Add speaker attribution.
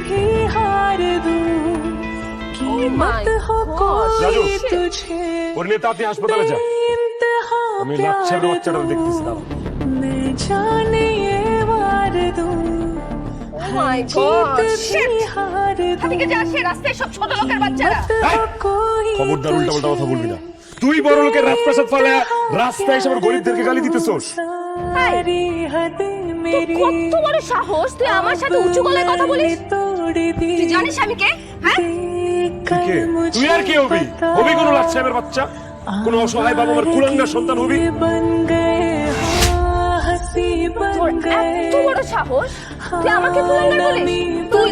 Speaker 1: भी हार दूं कीमत हो
Speaker 2: রাজু,
Speaker 1: कोई तुझे
Speaker 2: ওর নিয়ে তাড়াতাড়ি হাসপাতালে যা।
Speaker 1: इंतहा
Speaker 2: আমি লাচ্ছার
Speaker 1: प्यार
Speaker 2: বাচ্চাটা
Speaker 1: दूं
Speaker 2: দেখতেছি দাঁড়া।
Speaker 1: मैं जाने ये वार दूं
Speaker 3: মাই
Speaker 1: जीत
Speaker 3: গড
Speaker 1: भी हार दूं
Speaker 3: এদিকে যা সে রাস্তায় সব ছোট লোকের বাচ্চারা
Speaker 2: এই, খবরদার উল্টা পাল্টা কথা বলবি না। তুই বড় লোকের রাজপ্রাসাদ ফেলে রাস্তায় এসে আবার গরিবদেরকে গালি দিতেছস।
Speaker 3: কত বড় সাহস তুই আমার সাথে উঁচু গলায় কথা বলিস তুই জানিস আমি কে হ্যাঁ
Speaker 2: তুই কে? তুই আর কে হবি? হবি কোনো লাচ্ছাবের বাচ্চা? কোনো অসহায় বাবা মার কুলাঙ্গার সন্তান হবি?
Speaker 3: তোর এত বড় সাহস তুই আমাকে কুলাঙ্গার বলিস তুই